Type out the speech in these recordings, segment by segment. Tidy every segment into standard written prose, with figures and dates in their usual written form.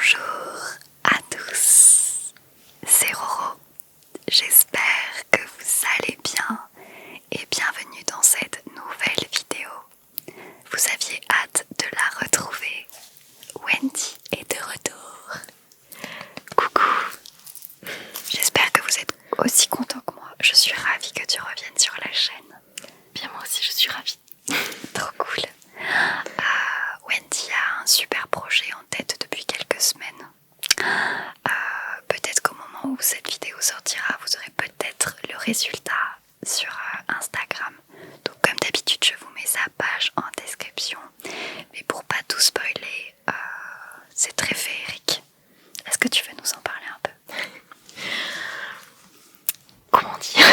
Bonjour à tous, c'est Roro, j'espère que vous allez bien et bienvenue dans cette nouvelle vidéo. Vous aviez hâte de la retrouver, Wendy est de retour. Coucou, j'espère que vous êtes aussi content que moi, je suis ravie que tu reviennes sur la chaîne. Bien moi aussi je suis ravie. Trop cool. Wendy a un super projet en tête depuis quelques semaines. Peut-être qu'au moment où cette vidéo sortira, vous aurez peut-être le résultat sur Instagram. Donc comme d'habitude, je vous mets sa page en description. Mais pour pas tout spoiler, c'est très féerique. Est-ce que tu veux nous en parler un peu? Comment dire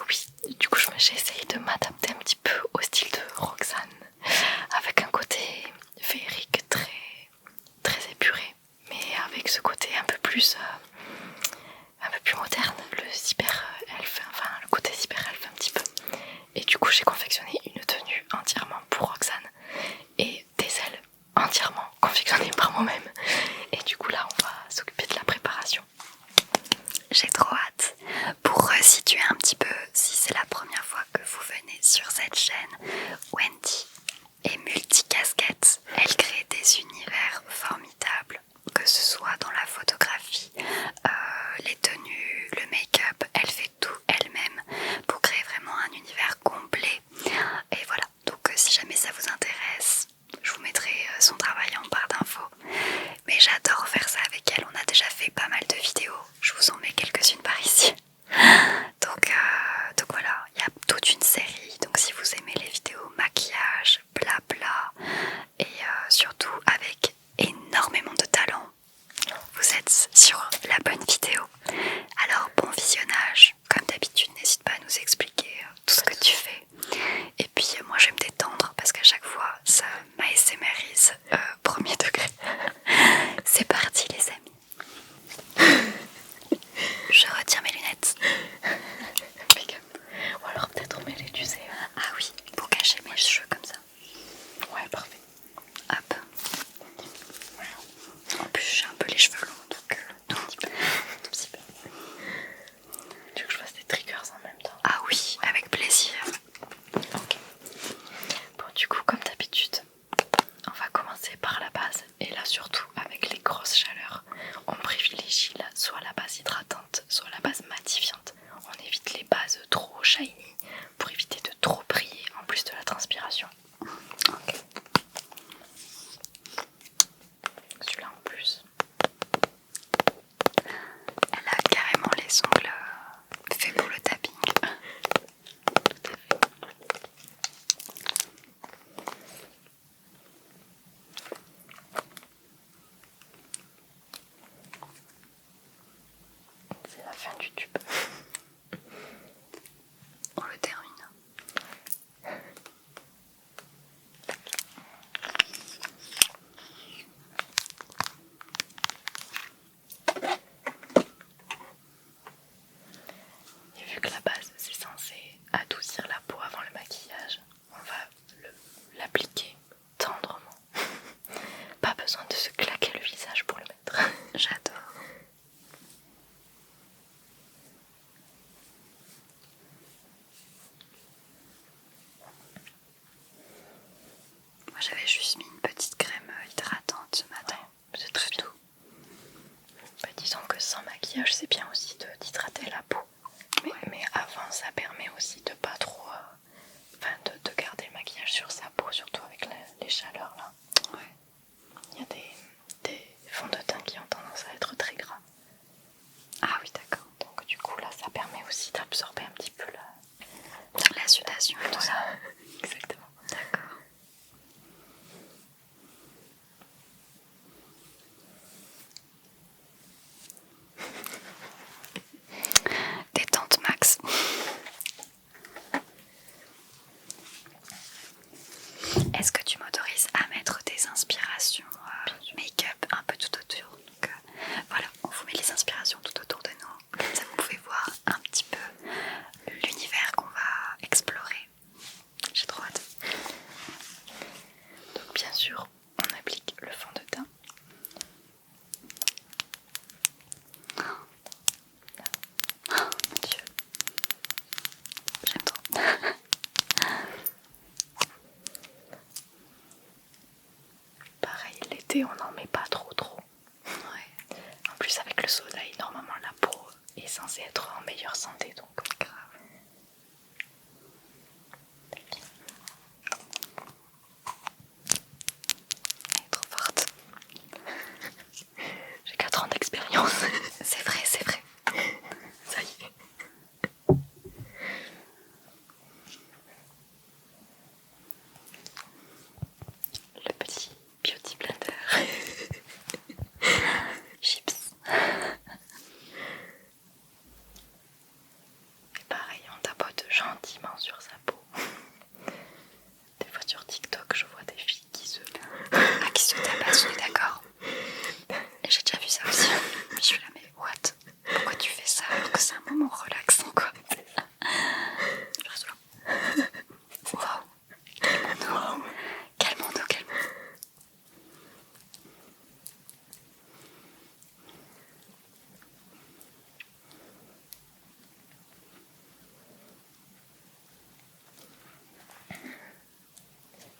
Oui, du coup j'ai essayé de m'adapter un petit peu au style de Roxane, avec un côté féerique très épuré, mais avec ce côté un peu plus moderne, le cyber elfe, enfin le côté cyber elfe un petit peu. Et du coup j'ai confectionné une tenue entièrement pour Roxane et des ailes entièrement confectionnées par moi-même. Et du coup là on va s'occuper de la préparation. J'ai trop hâte. Pour resituer un petit peu, si c'est la première fois que vous venez sur cette chaîne, Wendy est multicasquette. Elle crée des univers formidables, que ce soit dans la photographie, les tenues, le make-up. Elle fait tout elle-même pour créer vraiment un univers complet. Et voilà, donc si jamais ça vous intéresse, je vous mettrai son travail en barre d'infos. Mais j'adore faire ça avec elle, on a déjà fait pas mal de vidéos, je vous en mets quelques-unes par ici. Donc voilà, il y a toute une série, donc si vous aimez les vidéos maquillage, blabla, et surtout avec énormément de talent, vous êtes sur la bonne vidéo. Alors bon visionnage, comme d'habitude n'hésite pas à nous expliquer tout ce que tu fais. Et puis moi je vais me détendre parce qu'à chaque fois ça m'ASMRise premier degré. C'est parti les amis. Je retire mes lunettes. Ou alors peut-être on met les tu sais. Ah oui, pour cacher mes cheveux comme ça. Ouais, parfait. Hop. En plus j'ai un peu les cheveux longs donc Un petit peu. Tu veux que je fasse des triggers en même temps? Ah oui, avec plaisir. Ok. Bon, du coup, comme d'habitude, on va commencer par la base. Et là, surtout, avec les grosses chaleurs, on privilégie soit la base hydratante, soit la base matifiante. On évite les bases trop shiny pour éviter de trop briller en plus de la transpiration. Ok. Celui-là en plus. Elle a carrément les ongles faits pour le tapping. C'est la fin du tube. On le termine. Et vu que la base c'est censé adoucir la peau avant le maquillage, on va l'appliquer tendrement. Pas besoin de se claquer le visage pour le mettre. J'adore. Moi j'avais juste mis une petite crème hydratante ce matin. C'est très bien. Bah, disons que sans maquillage c'est bien aussi d'hydrater la peau. Mais avant ça permet aussi de pas trop... de garder le maquillage sur sa peau, surtout avec les chaleurs là. Ouais. Il y a des fonds de teint qui ont tendance à être très gras. Ah oui d'accord. Donc du coup là ça permet aussi d'absorber un petit peu La sudation et tout ça. Exactement. D'accord. Détente max. Est-ce que tu m'autorises à mettre des inspirations make-up un peu tout autour? Donc voilà, on vous met les inspirations tout autour de nous. Comme ça vous pouvez voir un petit peu l'univers qu'on va explorer. J'ai trop hâte. Donc bien sûr on applique le fond de teint l'été, on n'en met pas trop. Ouais, En plus, avec le soleil, normalement, la peau est censée être en meilleure santé, donc grave. Elle est trop forte. j'ai 4 ans d'expérience. C'est vrai, c'est vrai. Ça y est. Le petit beauty blender. Chips. Et pareil, on tapote gentiment sur sa peau. Des fois sur TikTok, je vois des filles qui se... Ah, qui se tabasse, on est d'accord. Et j'ai déjà vu ça aussi. Je suis là, mais what? Pourquoi tu fais ça alors que c'est un moment relaxant, quoi? Je reste là. Waouh. Calmons-nous. Calmons-nous, calmons-nous.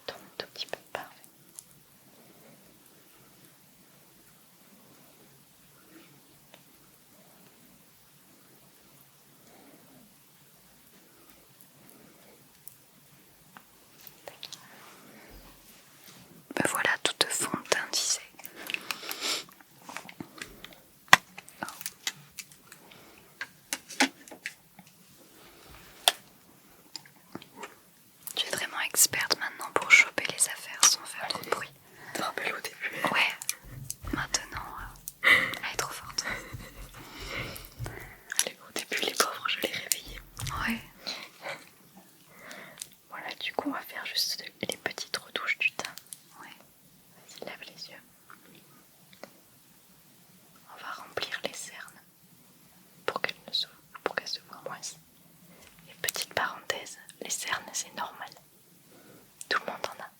Tourne un tout petit peu, parfait. Me voilà toute fonte teintisée. Tu es vraiment experte maintenant pour choper les affaires sans faire trop de bruit. Tu te rappelles au début? Ouais, maintenant, elle est trop forte. Allez, au début, les pauvres, je les réveillais. Ouais. Voilà, du coup, on va faire juste les petites retouches du teint. Ouais. Vas-y, lève les yeux. On va remplir les cernes pour qu'elles se voient moins. Et petite parenthèse, les cernes, c'est normal. Tout le monde en a.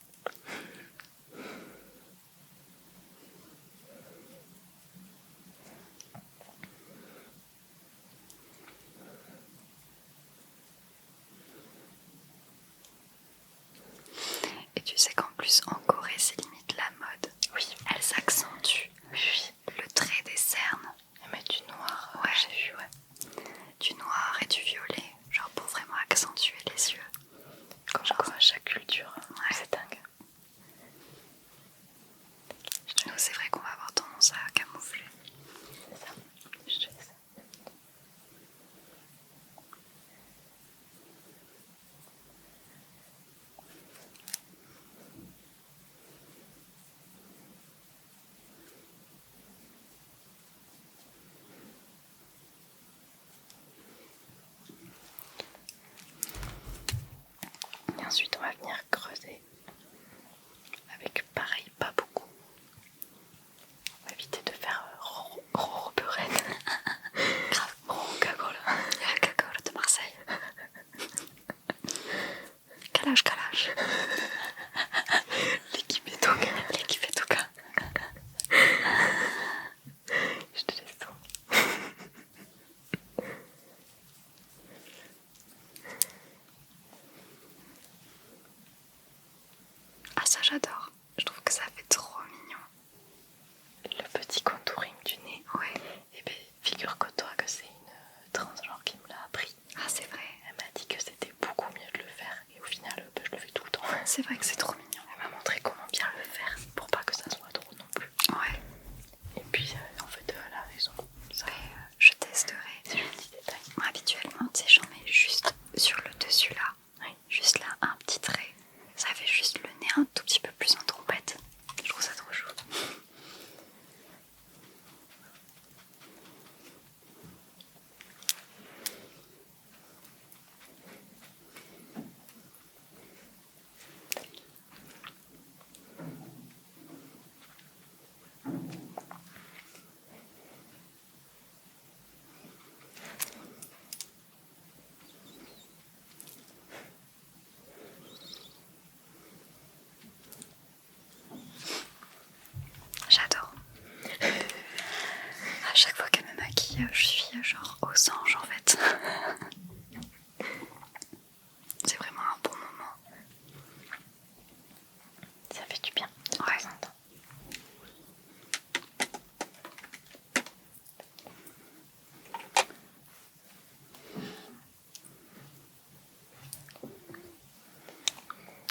Et tu sais qu'en plus, en Corée, c'est limite la mode. Oui, Elles accentuent oui. le trait des cernes. Et mettre du noir, Ouais. j'ai vu, ouais. Du noir et du violet. Genre pour vraiment accentuer les yeux. Comme quoi, chaque culture, Ouais. c'est dingue. Nous, c'est vrai qu'on va avoir tendance à camoufler. C'est ça. Je te laisse. Et ensuite, on va venir creuser avec pareil, pas beaucoup. On va éviter de faire Roberène. Grave. Cagole. La cagole de Marseille. Calage, calage. L'équipe est au cas. L'équipe est au cas. Je te laisse tout. Ah, ça j'adore. Je trouve que ça fait trop mignon. Le petit contouring du nez. Ouais. Et bien, figure-toi que c'est une transgenre qui me l'a appris. Ah, c'est vrai. Elle m'a dit que c'était beaucoup mieux de le faire. Et au final, je le fais tout le temps. C'est vrai que c'est trop mignon. Elle m'a montré comment bien le faire pour pas que ça soit trop non plus. Ouais. Et puis, en fait, elle a raison. Ça, Je testerai. c'est le petit détail. Moi, habituellement, tu sais, j'en mets juste sur le dessus là. Oui. Juste là, un petit trait. Ça fait juste le nez un tout petit peu plus en trompette. Je trouve ça trop chou. J'adore. À chaque fois qu'elle me maquille, je suis genre aux anges en fait. C'est vraiment un bon moment. Ça fait du bien de Ouais. temps en temps.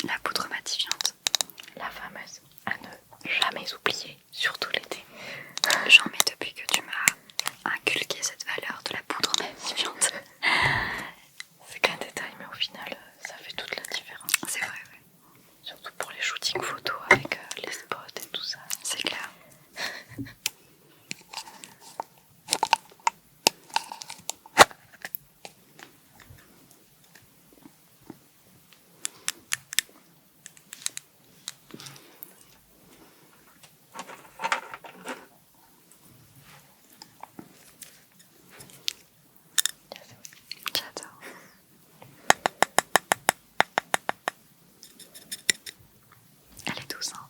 La poudre matifiante. La fameuse à ne jamais oublier, surtout l'été. J'en mets depuis que tu m'as inculqué cette valeur de la poudre matifiante. C'est qu'un détail, mais au final, ça fait toute la différence. C'est vrai, oui. Surtout pour les shootings photos avec les spots et tout ça. C'est clair. J'adore. Elle est douce, hein.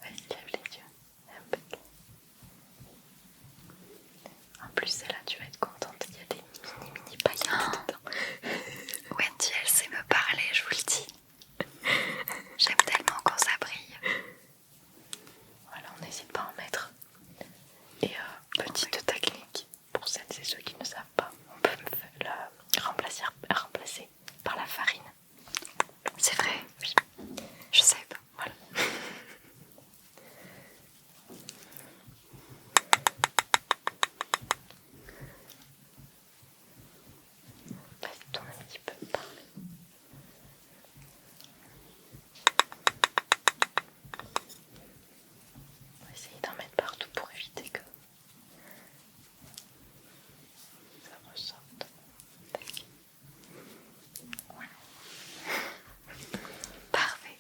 Ouais, lève les yeux. Impeccable. En plus, celle-là, tu vas être contente. Il y a des mini paillettes dedans. Wendy, elle sait me parler, je vous le dis. J'aime tellement quand ça brille. Voilà, on n'hésite pas à en mettre. Et petite technique, pour celles et ceux qui ne savent pas, on peut la remplacer par la farine. C'est vrai? Oui. Je sais pas. Voilà. Vas-y, tourne un petit peu. Parfait. On va essayer d'en mettre partout pour éviter que ça ressorte. Voilà. Parfait.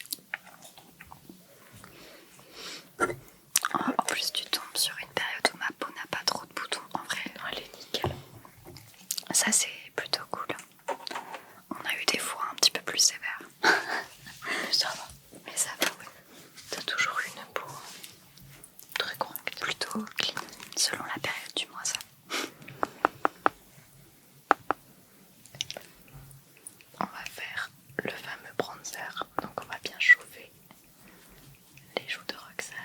En plus, tu tombes sur une période où ma peau n'a pas trop de boutons. En vrai, Non, elle est nickel. ça c'est plutôt cool. On a eu des fois un petit peu plus sévères. Mais ça va. Mais ça va, oui. T'as toujours eu une peau très correcte. Plutôt clean. Selon la période du mois, ça. On va faire le fameux bronzer. Donc on va bien chauffer les joues de Roxane.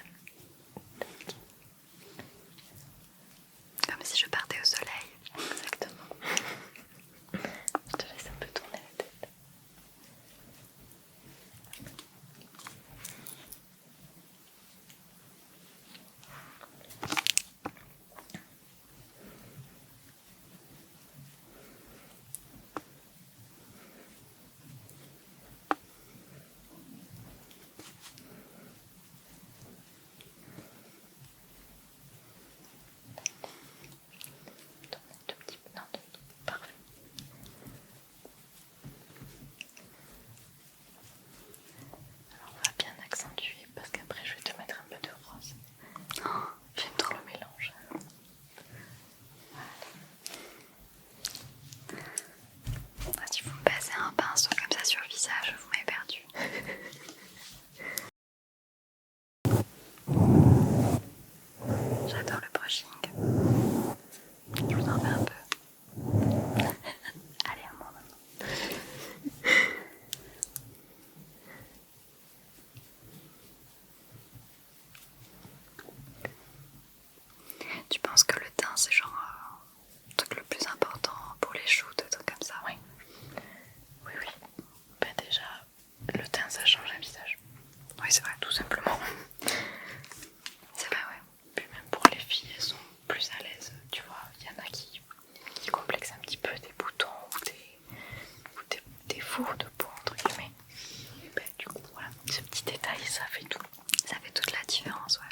Comme si je partais au soleil. Exactement. Je te laisse un peu tourner la tête. Tourne un tout petit peu. Non, parfait. Alors on va bien accentuer parce qu'après je vais te mettre un peu de rose. J'aime trop. Le mélange. Si vous me passez un pinceau comme ça sur le visage, vous m'avez perdu. J'adore le brushing. Je vous en fais un peu. Allez, à moi maintenant. Tu penses que le teint c'est genre le truc le plus important pour les shoots, des trucs comme ça? Oui. Oui, oui. Ben déjà, le teint ça change un visage. Oui, c'est vrai. Tout simplement. C'est vrai, ouais. Puis même pour les filles, elles sont plus à l'aise. Tu vois, il y en a qui complexent un petit peu des boutons ou des défauts de peau, entre guillemets. Et ben du coup, voilà, ce petit détail, ça fait tout. Ça fait toute la différence, ouais.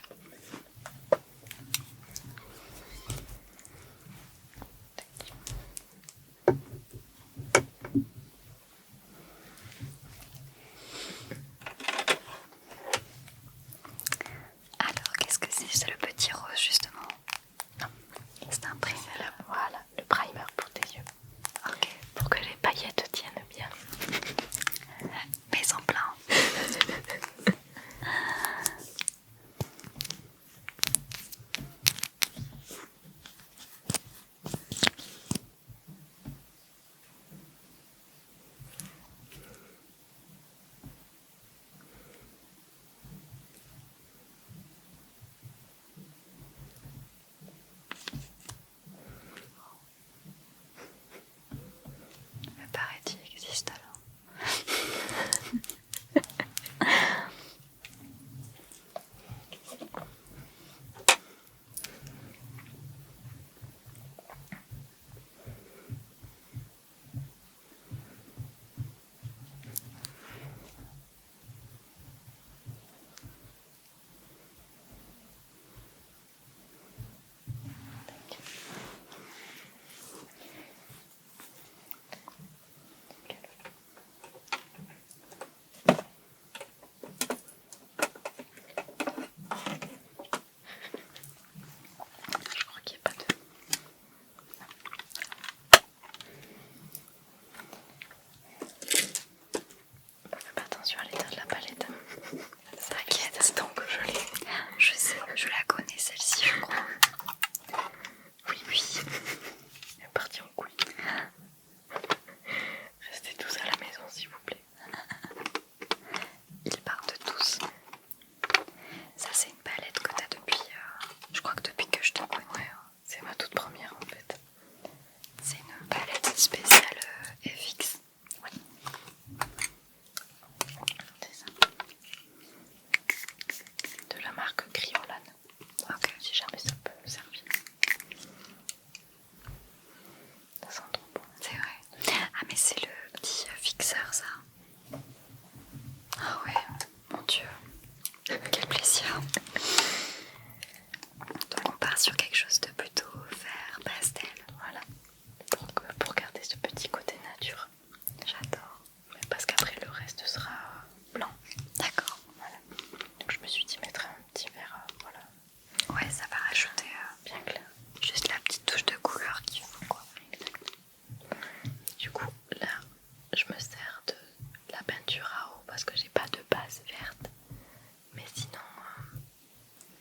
sur quelque chose de plutôt vert, pastel. Voilà. Pour garder ce petit côté nature. J'adore. Mais parce qu'après le reste sera blanc. D'accord. Voilà. Donc je me suis dit mettre un petit vert, voilà, Ouais, ça va rajouter bien clair. juste la petite touche de couleur qu'il faut, quoi. Du coup, là, je me sers de la peinture à eau parce que j'ai pas de base verte. Mais sinon,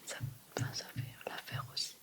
ça fait l'affaire aussi.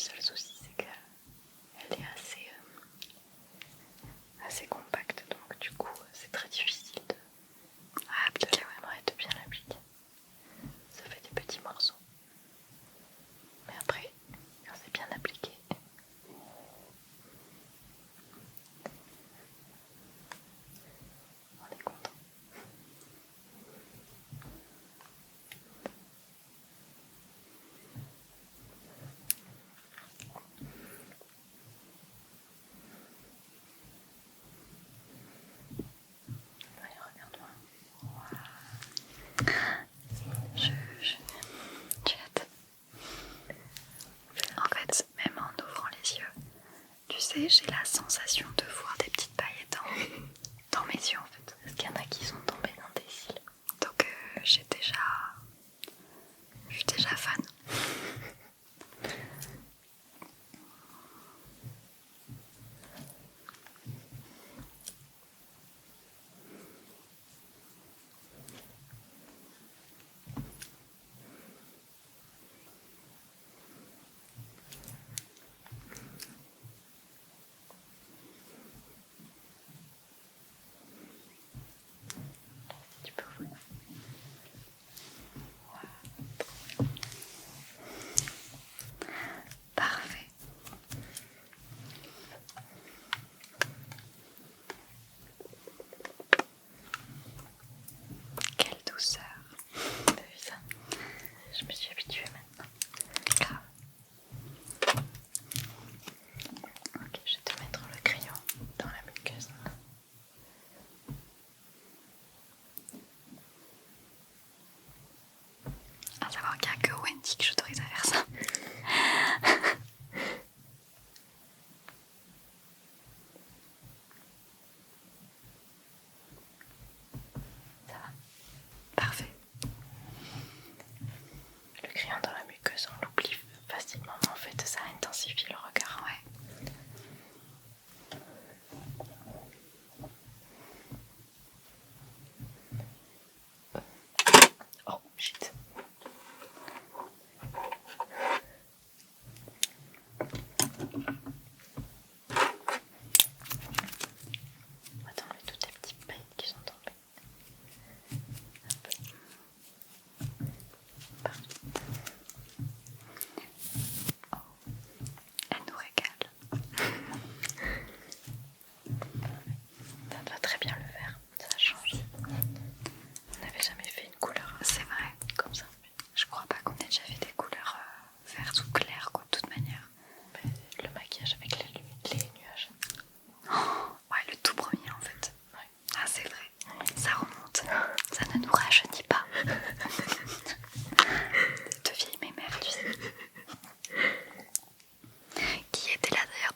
seul souci c'est qu'elle est assez compacte, donc du coup c'est très difficile de bien l'appliquer. Ça fait des petits morceaux. Mais après, quand c'est bien appliqué, on est content. Allez, regarde-moi. J'ai hâte. En fait, même en ouvrant les yeux, tu sais, j'ai la sensation de voir des petites paillettes dans mes yeux en fait. Est-ce qu'il y en a qui sont tombés dans tes cils? Donc je suis déjà fan. Tu peux ouvrir. Parfait. Quelle douceur. T'as vu ça? Je me suis habituée maintenant. Grave. Ok, je vais te mettre le crayon dans la muqueuse. À savoir qu'il n'y a que Wendy que j'autorise à faire ça. Ça va? Parfait. Le crayon dans la muqueuse, on l'oublie facilement, mais en fait ça intensifie le regard. Ouais. Oh shit. On va t'enlever toutes les petites paillettes qui sont tombées. Hop. Parfait. Elle nous régale. Ça te va très bien le vert, ça change. On n'avait jamais fait une couleur C'est vrai. comme ça. Je crois pas qu'on ait déjà fait des couleurs vertes ou claires quoi, de toute manière. Mais le maquillage avec les nuages. Ouais, le tout premier en fait. Ouais. Ah, c'est vrai. Ça remonte. Ça ne nous rajeunit pas. De vieilles mémères, tu sais. Qui était là d'ailleurs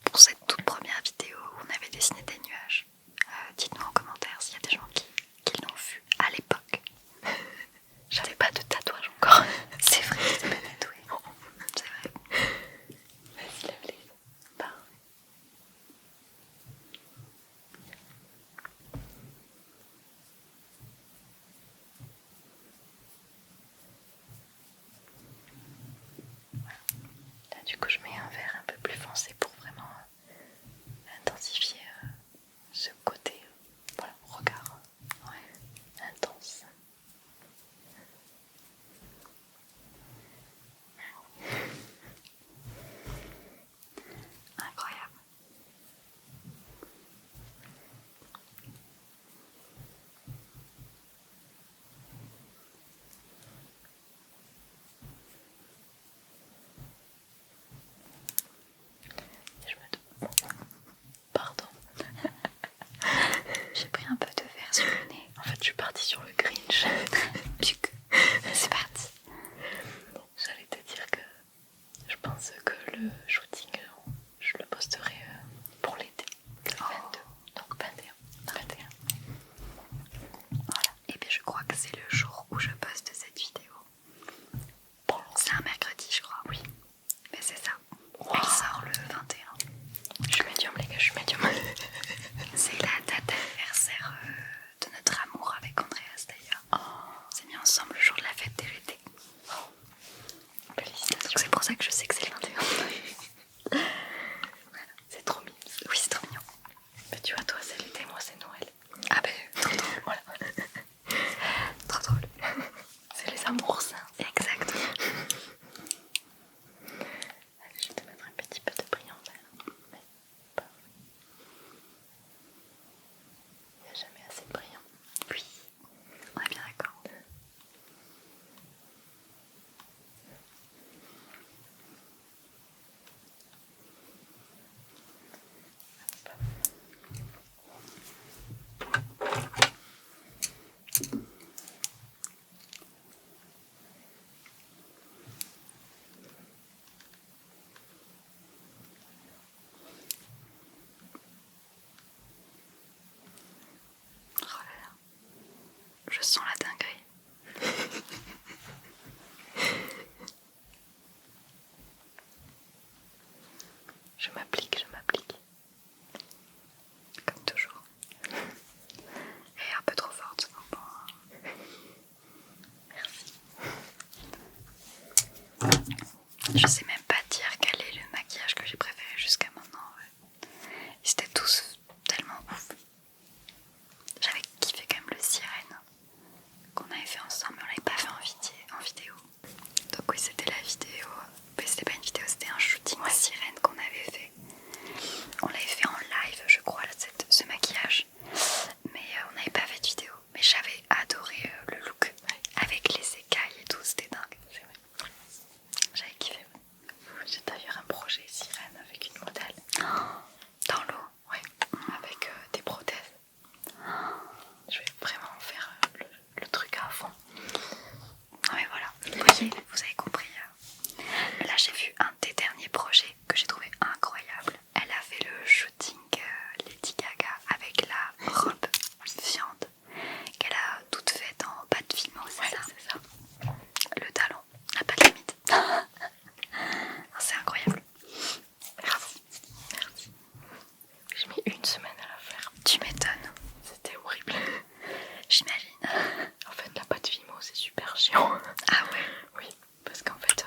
pour cette toute première vidéo où on avait dessiné des nuages. Dites-nous en commentaire s'il y a des gens qui l'ont vu à l'époque. J'avais pas de tatouage encore. C'est vrai, c'est pas tatoué. C'est vrai. Vas-y, lève-les. Parfait. Là, du coup, je mets un vert un peu plus foncé pour vraiment intensifier ce côté voilà, regard intense. Incroyable. Et je me dis, pardon. J'ai pris un peu de verre sur le nez. En fait, je suis partie sur le Grinch. C'est parti. J'allais te dire que je pense que le shooting, je le posterai pour l'été, le 22, donc 21. 21. Voilà. Et bien je crois que c'est le jour où je poste cette vidéo. Bon, C'est un mercredi je crois. oui. Mais c'est ça. Wow. Elle sort le 21. Je suis médium les gars, je suis médium. C'est la date d'anniversaire de notre amour avec Andreas d'ailleurs. On s'est mis ensemble le jour de la fête de l'été. Félicitations. C'est pour ça que je sais que c'est le 21. Je m'applique. Comme toujours. Et un peu trop forte. Bon. Merci. Je sais même pas dire quel est le maquillage que j'ai préféré jusqu'à maintenant. Ouais. Ils étaient tous tellement ouf. J'avais kiffé quand même le sirène qu'on avait fait ensemble, mais on l'avait pas fait en vidéo. Donc oui, c'était la vidéo. Mais c'était pas une vidéo, c'était un shooting sirène qu'on avait fait. On l'avait fait en live, je crois, ce maquillage. Mais on n'avait pas fait de vidéo. Mais j'avais adoré le look. Avec les écailles et tout, c'était dingue. C'est vrai. J'avais kiffé. J'ai d'ailleurs un projet sirène avec une modèle. Dans l'eau. Ouais, avec des prothèses. Je vais vraiment faire le truc à fond. Non mais voilà, vous avez compris. Là j'ai vu un des derniers projets que j'ai trouvé incroyable. Elle a fait le shooting Lady Gaga avec la robe viande qu'elle a toute faite en pâte filmo, c'est ça. Le talon, la pâte limite. C'est incroyable. Bravo. Merci. J'ai mis une semaine à la faire. Tu m'étonnes. C'était horrible. J'imagine. En fait, la pâte Vimo, c'est super chiant. Ah ouais. Oui, parce qu'en fait,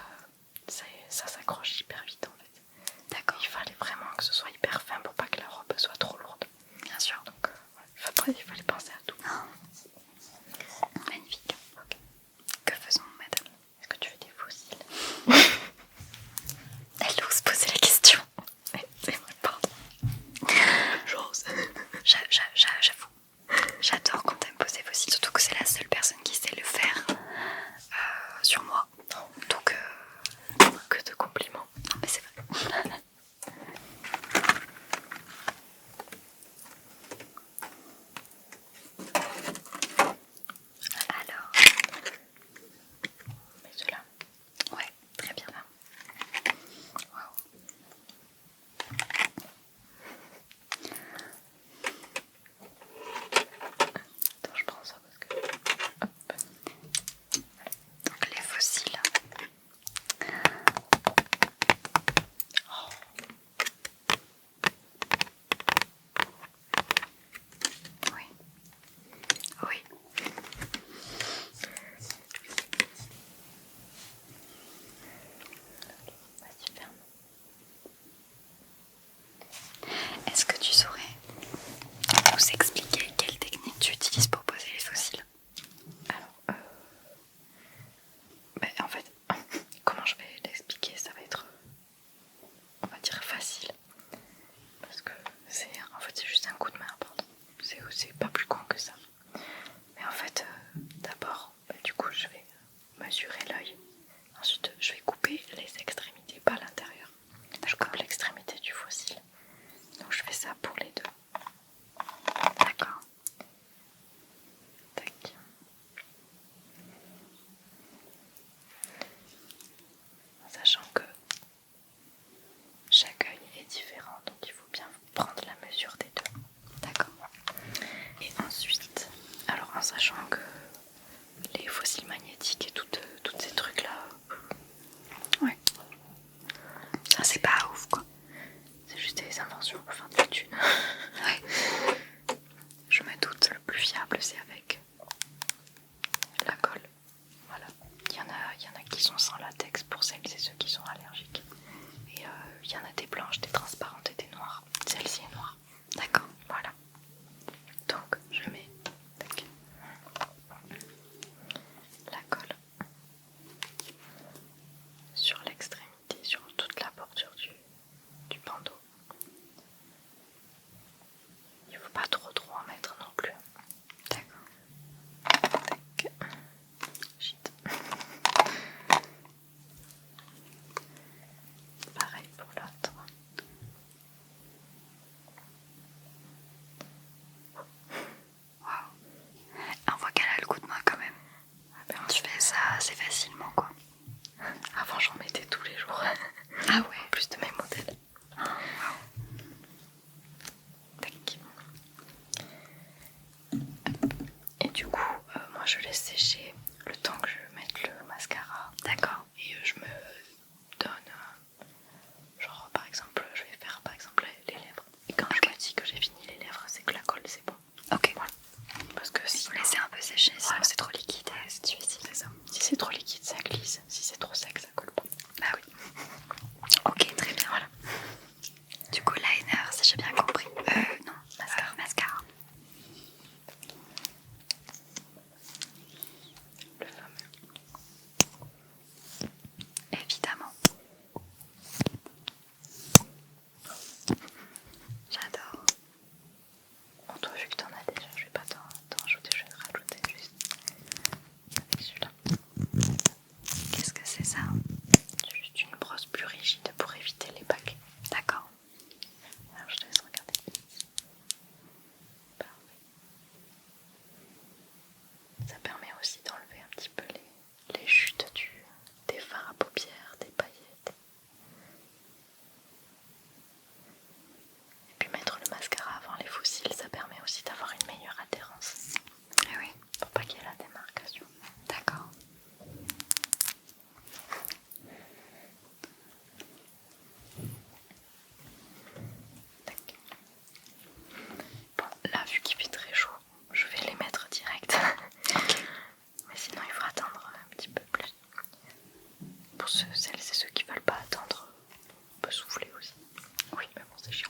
ça s'accroche hyper vite en fait. D'accord. Il fallait vraiment que ce soit hyper fin pour pas que la robe soit trop lourde. Bien sûr. Donc, il fallait penser à tout. Magnifique. Okay. Que faisons-nous, madame? Est-ce que tu veux des fossiles? Elle ose poser la question. C'est vrai, pardon. J'ose. J'avoue. J'adore quand elle me pose des fossiles, surtout que c'est la seule personne qui sait le faire sur moi. Donc, que de compliments. Non, mais c'est vrai. Alors. Mais cela. Ouais, très bien. Wow. Attends, je prends ça parce que. Hop. Donc les fossiles. Oh. Oui. Oui. Vas-y, ferme. Est-ce que tu saurais nous expliquer quelle technique tu utilises pour poser les fossiles? Alors, en fait, comment je vais l'expliquer? Ça va être, on va dire, facile. Parce que en fait, c'est juste un coup de main à prendre. C'est pas plus con que ça. Mais en fait, d'abord, du coup, je vais mesurer l'œil. Ensuite, je vais couper les extrémités, pas l'intérieur. Je coupe l'extrémité du fossile. Donc, je fais ça pour les deux. D'accord. Tac. En sachant que chaque œil est différent, donc il faut bien prendre la mesure des deux. D'accord. Et ensuite, alors en sachant que les fossiles magnétiques et toutes ces trucs là, Ouais. Ça c'est pas ouf quoi. c'est juste des inventions pour faire de la thune. Ouais. Je me doute, le plus fiable c'est avec la colle. Voilà. Il y en a qui sont sans latex pour celles et ceux qui sont allergiques. Et il y en a des blanches, des transparentes et des noires. Celle-ci est noire. D'accord. Voilà. Donc je mets la colle sur l'extrémité, sur toute la bordure du bandeau. Il ne faut pas trop en mettre non plus. D'accord. Tac. Shit. Pareil pour l'autre. Waouh. On voit qu'elle a le coup de main quand même. Ah ben, Tu fais ça assez facilement quoi. avant j'en mettais tous les jours. Ah ouais. En plus de mes modèles. Tac. Et du coup, moi je laisse sécher le temps que je mette le mascara. D'accord. Et je me donne, genre par exemple, je vais faire peux souffler aussi. Oui, Mais bon, c'est chiant.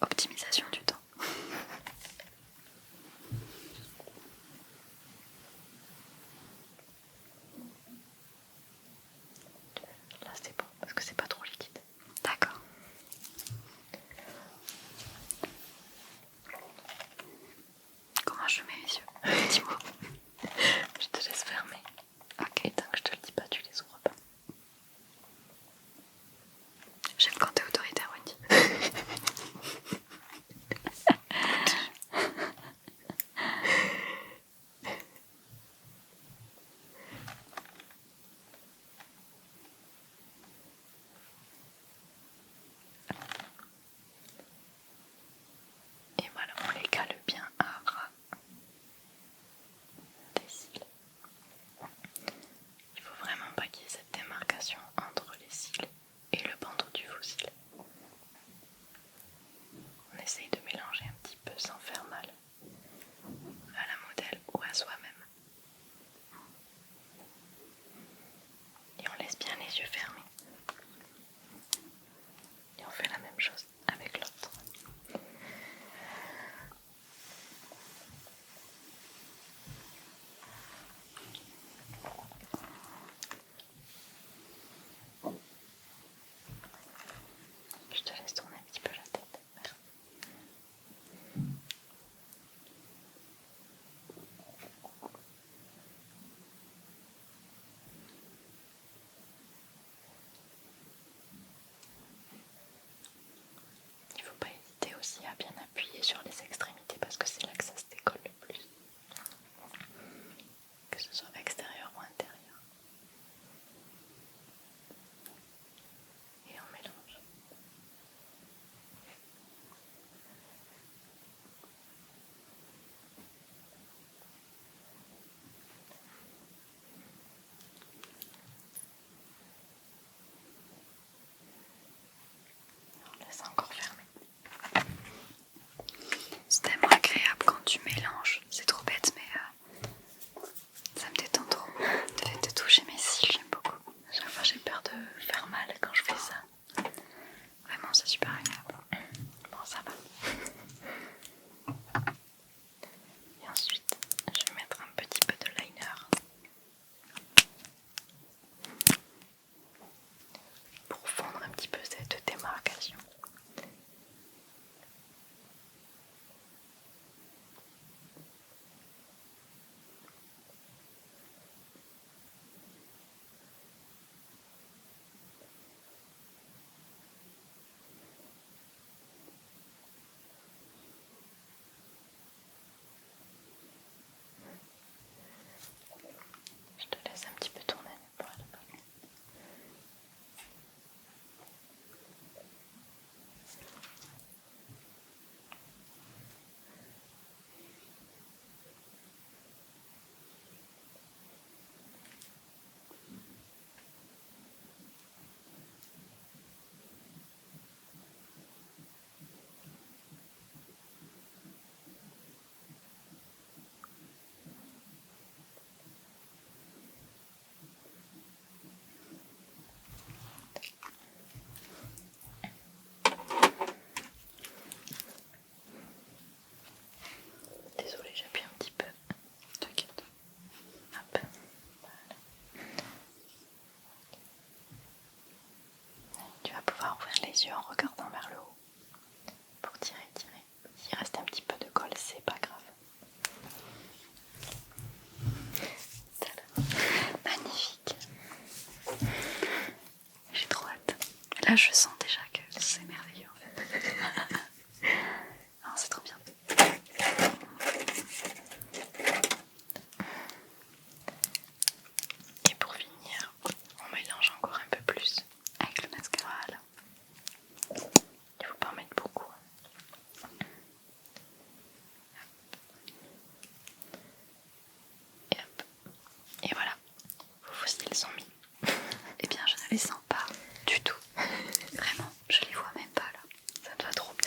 Optimisation du temps. Là c'est bon parce que c'est pas trop liquide. D'accord. Comment je mets mes yeux? Dis-moi. Je te laisse fermer. Ok. Et tant que je te le dis pas, tu les ouvres pas. J'aime quand t'es autoritaire, Wendy. Et voilà, on les cale bien à ras des cils. Il faut vraiment pas qu'il y ait cette démarcation entre les cils et le bandeau du faux cil. On essaye de mélanger un petit peu sans faire mal à la modèle ou à soi-même. Et on laisse bien les yeux fermés. Et on fait la même chose avec l'autre. Je te laisse tourner un petit peu la tête. Merci. Il ne faut pas hésiter aussi à bien appuyer sur les extrémités parce que c'est là que ça se décolle le plus. Que ce soit extérieur ou intérieur. Et on mélange. On laisse encore fermer. C'est tellement agréable quand tu mélanges. C'est trop bête, mais ça me détend trop. Le fait de toucher mes cils, j'aime beaucoup. Chaque fois j'ai peur de faire mal quand je fais ça. Vraiment, c'est super agréable. Bon, ça va. Et ensuite, je vais mettre un petit peu de liner pour fondre un petit peu cette démarcation. Je te laisse un petit peu tourner les poils. Désolée, j'appuie un petit peu. T'inquiète. Hop. Voilà. Tu vas pouvoir ouvrir les yeux en regardant vers le haut pour tirer. S'il reste un petit peu de colle, c'est pas grave. Tada. Magnifique. J'ai trop hâte. Là, je sens déjà que c'est merveilleux en fait. Non, c'est trop bien. Et pour finir, on mélange encore un peu plus. Avec le mascara là. Il faut pas en mettre beaucoup. Et hop. Et voilà, vos faux cils sont mis. Eh bien, je ne les sens pas du tout. Vraiment, je les vois même pas là. Ça te va trop bien.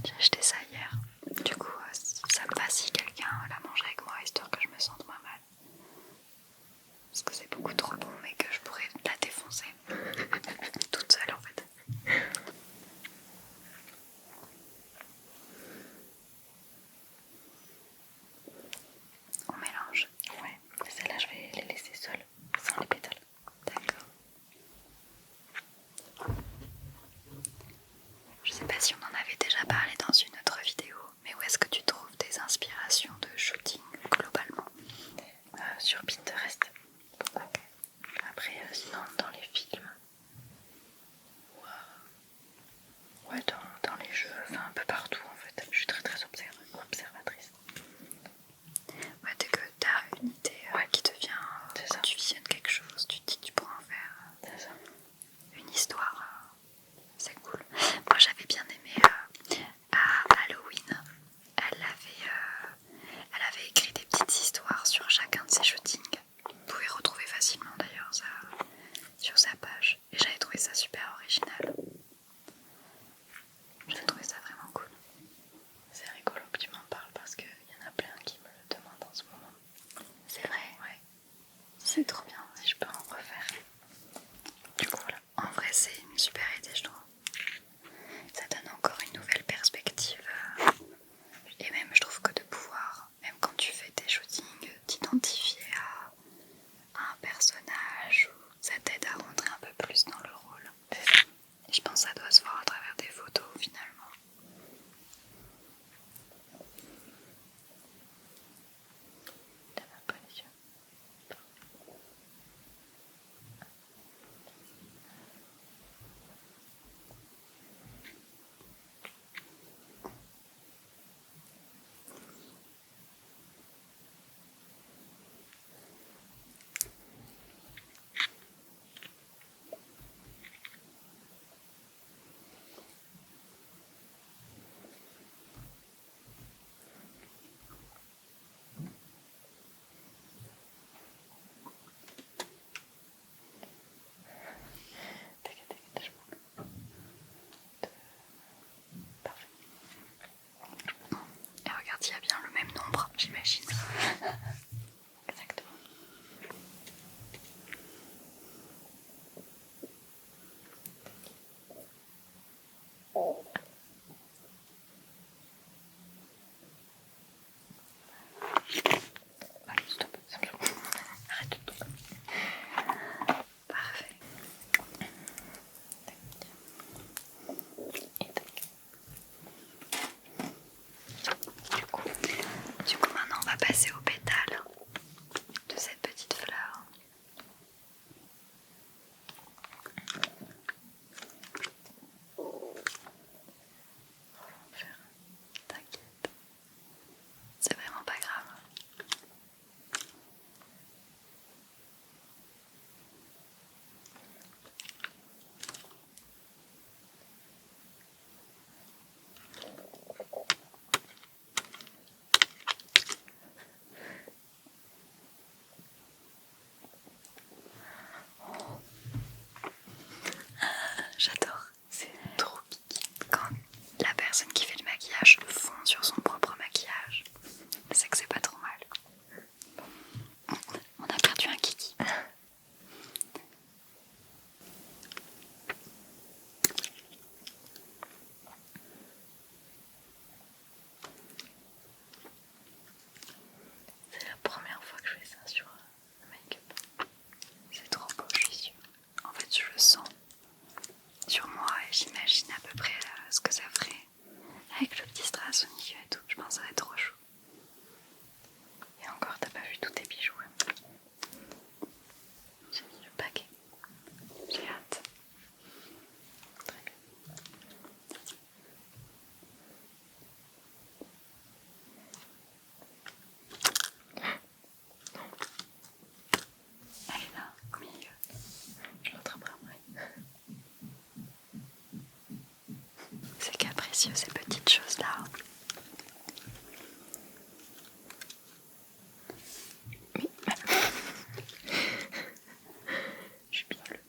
J'ai acheté ça hier. Du coup, ça me va si quelqu'un la mange avec moi, histoire que je me sente moins mal. Parce que c'est beaucoup trop bon, mais que je pourrais la défoncer. Toute seule en fait. On mélange. Ouais, celle-là je vais les laisser seules, sans les pétales. D'accord. Je sais pas si on en avait déjà parlé dans une autre vidéo, mais où est-ce que tu trouves des inspirations de shooting globalement? Sur Pinterest, beaucoup. Après, sinon dans les films, ouais, dans les jeux, enfin un peu partout en fait. Je suis très observatrice. Ouais, dès que t'as une idée qui te vient, C'est quand ça. tu visionnes quelque chose, tu te dis que tu pourras en faire C'est ça. une histoire. C'est cool. Moi j'avais bien aimé à Halloween, elle avait écrit des petites histoires sur chacun de ses shootings. Vous pouvez retrouver facilement d'ailleurs ça sur sa page. Et j'avais trouvé ça super original. J'ai trouvé ça vraiment cool. C'est rigolo que tu m'en parles parce qu'il y en a plein qui me le demandent en ce moment. C'est vrai? Ouais. C'est trop bien. Si je peux en refaire. Du coup, voilà. En vrai, c'est une super idée, je trouve. Ça donne encore une nouvelle perspective. Et même, je trouve que de pouvoir, même quand tu fais tes shootings, t'identifier à un personnage, ça t'aide à rentrer un peu plus dans le rôle. Et je pense que ça doit se voir à travers des photos finalement. T'as même pas les yeux. T'inquiète, je m'en Parfait. Et regarde, il y a bien le même nombre, j'imagine. Exactement. Allez, stop, simplement. Arrête tout. Parfait. Et tac. Du coup, maintenant, on va passer aux pétales de cette petite fleur. T'inquiète. C'est vraiment pas grave. J'adore. C'est trop kiki. Quand la personne qui fait le maquillage fond sur son propre maquillage, c'est que c'est pas trop mal. On a perdu un kiki. C'est la première fois que je fais ça sur le make-up. C'est trop beau, je suis sûre. En fait, je le sens sur moi et j'imagine à peu près ce que ça ferait avec le petit strass au milieu et tout. Je pense que ça va être trop chou. Et encore, t'as pas vu tous tes bijoux. Hein. J'ai mis le paquet. J'ai hâte. Très bien. Elle est là, au milieu. Je l'attraperai après. C'est capricieux ces petites choses-là. Oui. Je suis bien bleue.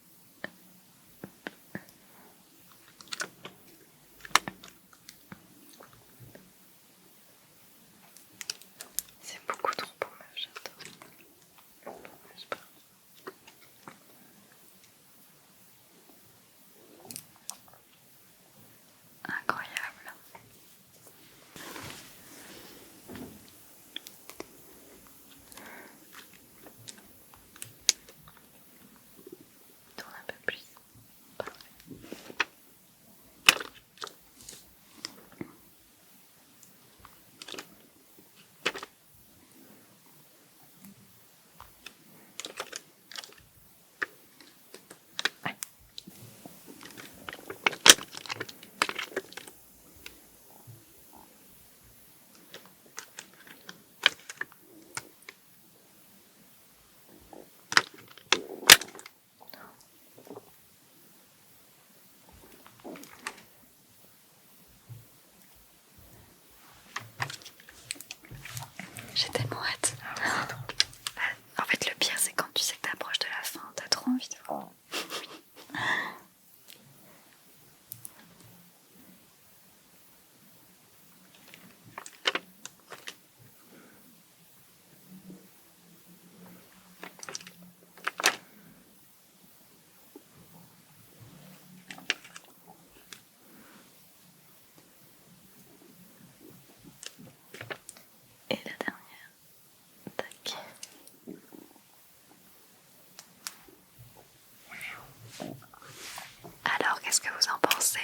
c'est...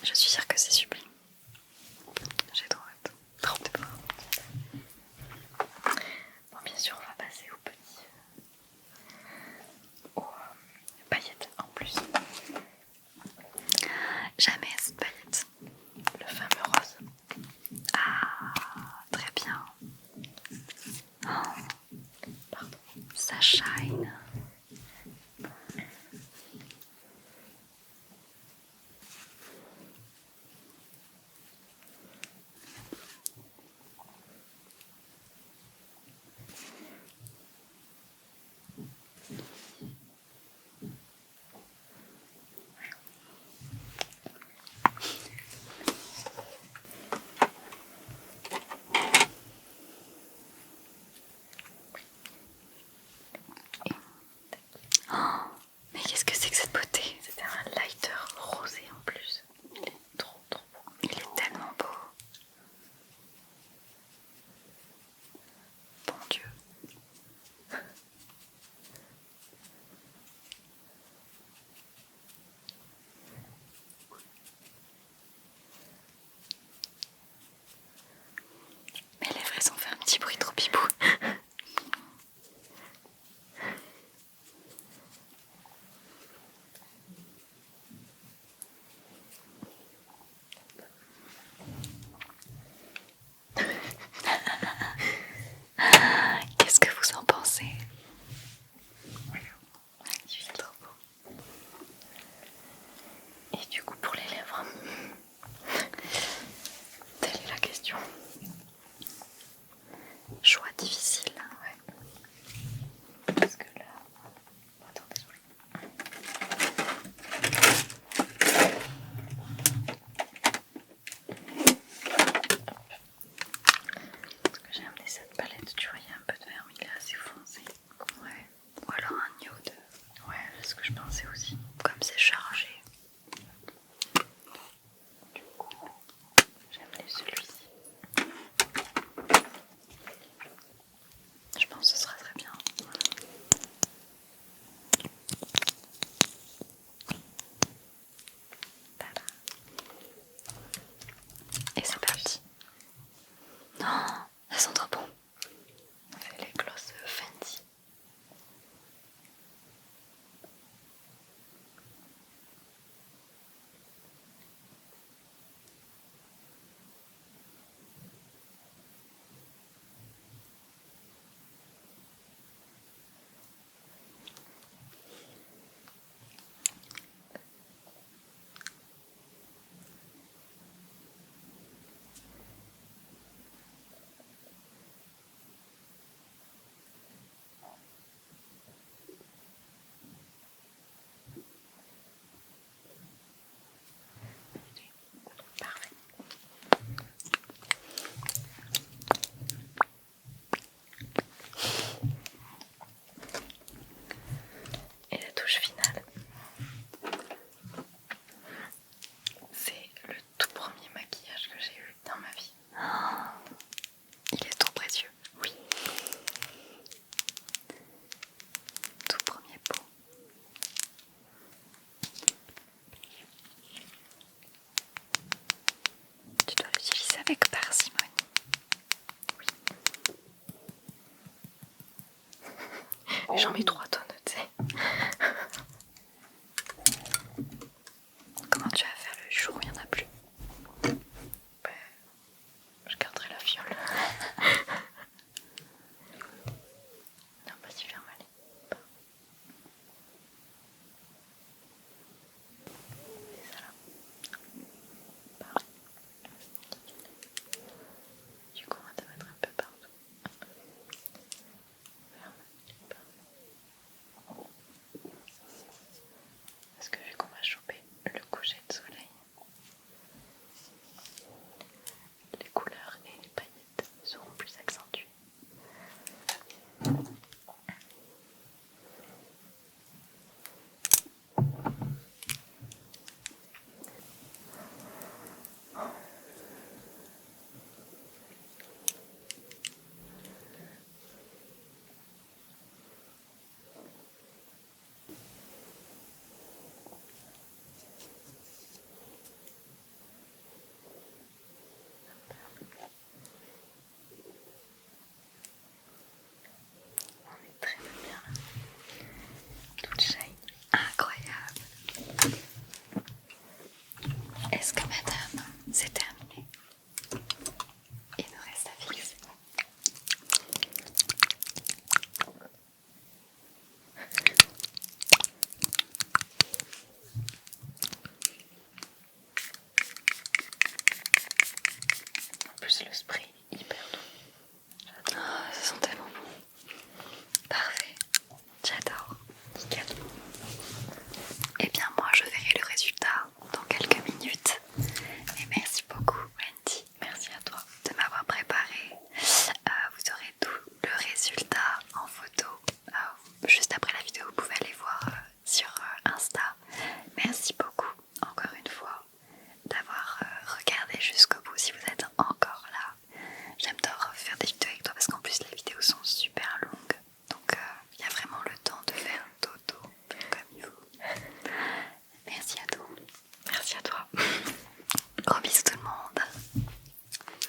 Je suis sûre que c'est sublime. J'ai trop hâte. Trop de voir. Bon, bien sûr, on va passer au petit... aux paillettes en plus. Jamais cette paillette. Le fameux rose. Ah, très bien. Oh, Pardon. ça shine. Mais qu'est-ce que c'est que cette beauté? C'était un lighter rosé en plus. Il est trop beau. Il est tellement beau. Bon Dieu. Mes lèvres elles ont fait un petit bruit trop pipou. Qu'est-ce que vous en pensez? C'est trop beau. Et du coup, pour les lèvres, telle est la question. Choix difficile. Ouais. Parce que là... Attends, désolé. Parce que j'ai amené cette palette, tu vois, il y a un peu de vert, mais il est assez foncé. Ouais. Ou alors un nude. Ouais, c'est ce que je pensais aussi. Comme c'est chargé. J'ai amené celui-ci. Je pense que ce sera très bien. Tada. Et c'est parti. Non, elles sont trop bon. C'est les glosses Fenty. Parfait. Et la touche finale, c'est le tout premier maquillage que j'ai eu dans ma vie. Il est trop précieux. Oui. Tout premier pot. Tu dois l'utiliser avec parcimonie. J'en mets 3 tonnes, tu sais. Comment tu vas faire le jour où il n'y en a plus? Ben, je garderai la fiole. Non, pas si ferme, allez. C'est ça là. Parfait. Du coup, on va te mettre un peu partout. Ferme. Parfait. plus le spray hyper doux. Oh, ça sent tellement bon. Parfait. J'adore. Nickel. Eh bien moi je verrai le résultat dans quelques minutes. Et merci beaucoup Wendy. Merci à toi. De m'avoir préparé. Vous aurez tout le résultat en photo. Juste après la vidéo, vous pouvez aller voir sur Insta. Merci beaucoup encore une fois d'avoir regardé jusqu'au